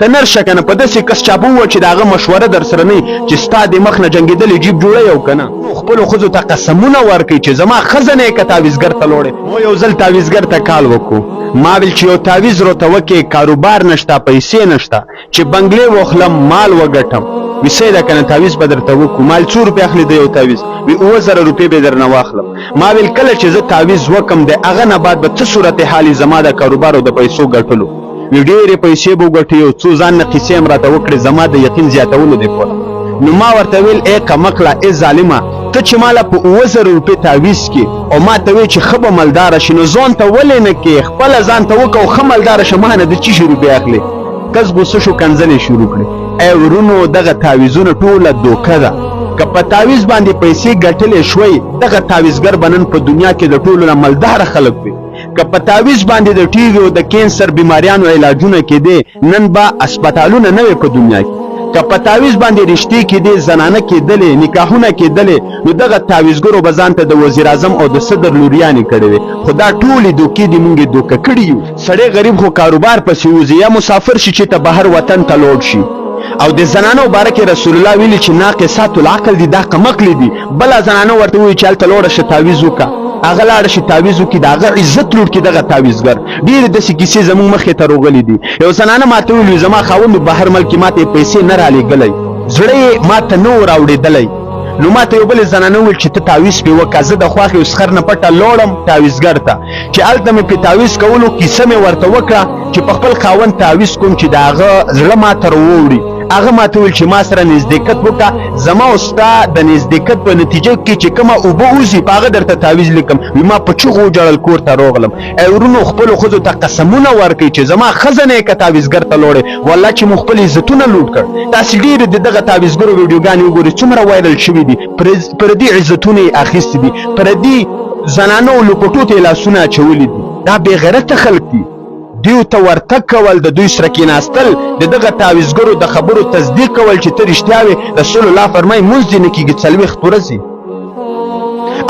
ته نرشه کنه په داسې کس چاپه ووایه چې د هغه مشوره در سره نه وي چې ستا د مخ نه جنګېدلې جیب جوړوي او که نه خپلو ښځو ته قسمونه ورکوي چې زما ښځه نه یې که تعویزګر ته لوړې مو یو ځل تعویزګر ته کال وکړو ما ویل چې یو تعویز راته وکړې کاروبار نشته پیسې نشته چې بنګلې واخلم مال وګټم وي صحیح ده که نه تعویز به درته وکړو مال څو روپۍ اخلي د یو تعویز وي 7000 روپۍ به درنه واخلم ما ویل کله چې زه تعویز وکړم د هغه نه بعد به څه صورت حالي زما د کاروبار او د پیسو ګټلو وي ډېرې پیسې به وګټې یو څو ځان نه قیسې هم راته وکړې زما د یقین زیاتولو دپاره نو ما ورته ویل ای کمقله ای ظالمه ته چې ماله په 7000 روپۍ تعویز کې او ما ته وایې چې ښه به مالداره شي نو ځان ته ولې نه کې خپله ځان ته وکړه او ښه مالداره شه ما نه د څه شي روپۍ اخلې کس غوسه شو کنځلې شروع کړې ای ورونو دغه تعویزونه ټوله دوکه ده که په تعویز باندې پیسې ګټلې شوی دغه تعویزګر به نن په دنیا کې د ټولو نه مالداره خلک وي که په تعویز باندې د ټي وي او د کینسر بیماریانو علاجونه کېدې نن به اسپتالونه نه وي په دنیا کې که په تعویز باندې رشتې کېدې زنانه کېدلې نکاحونه کېدلې نو دغه تعویزګرو به ځان ته د وزیر اعظم او د صدر لوریانې کړې وې خو دا ټولې دوکې دي مونږ یې دوکه کړي یو سړی غریب خو کاروبار پسې وځي یا مسافر شي چې ته بهر وطن ته لوړ شي او د زنانو باره کې رسول الله ویلي چې ناقصات العقل دي دا کمقلې دي بله زنانه ورته وایي چې هلته لوړه شه تعویز وکړه هغه لاړه شي تعویز وکړي د هغه عزت لوټ کړي دغه تعویزګر ډېرې داسې کیسې زموږ مخې ته راغلي دي یو زنانه ماته ویلي زما خاوند بهر ملک کې ماته یې پیسې نه رالېږلی زړه یې ماته نه و راوړېدلی نو ماته یو بلې زنانه وویل چې ته تعویز پرې وکړه زه د خواښې یو سخر نه پټه لاړم تعویزګر ته چې هلته مې پرې تعویز کولو کیسه مې ورته وکړه چې په خپل خاوند تعویز کوم چې د هغه زړه ماته راوړي هغه ماته ویل چې ما سره نزدېکت وکړه زما او ستا د نزدېکت په نتیجه کې چې کومه اوبه وځي په هغه درته تعویز لیکم وي ما په چغو وجړل کور ته راغلم ای ورونو خپلو ښځو ته قسمونه ورکوي چې زما ښځه نه یې که تعویزګر ته لوړې والله چې مو خپل عزتونه لوټ کړ تاسې ډېرې د دغه تعویزګرو ویډیوګانې وګورئ څومره وایرل شوي دي پردي عزتونه یې اخیستي دي پردي زنانو لوپټو ته یې لاسونه اچولي دي دا بېغیرته خلک دي دیو ته ورتګ کول د دوی سره کېناستل د دغه تعویزګرو د خبرو تصدیق کول چې ته رښتیا وې رسول الله فرمایي مونځ دې نه کېږي 40 ورځې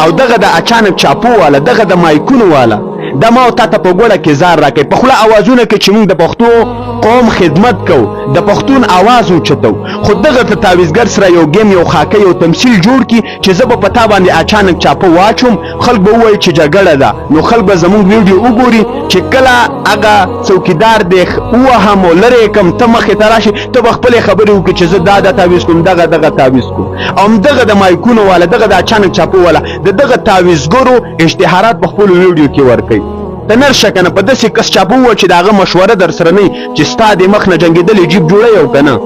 او دغه د اچانک چاپو والا دغه د مایکونو والا دا ما او تا ته په ګوړه کې زار راکوي په خوله اوازونه کوي چې موږ د پښتو قوم خدمت کوو د پښتون اواز اوچتو خو دغه ته تعویزګر سره یو ګیم یو خاکه یو تمثیل جوړ کړي چې زه به په تا باندې اچانک چاپه واچوم خلک به ووایي چې جګړه ده نو خلک به زموږ ویډیو وګوري چې کله هغه څوکیدار دی ووهم او لرې کړم ته مخې ته راشي ته به خپلې خبرې وکړي چې زه دا تعویز کوم دغه تعویز کوم او همدغه د مایکونو والا دغه د اچانک چاپو والا د دغه تعویزګرو اشتهارات په خپلو ویډیو کې ورکوي ته نرشه که نه په داسې کس چاپه ووایه چې د هغه مشوره در سره نه وي چې ستا د مخ نه جنګېدلې جیب جوړوي او که نه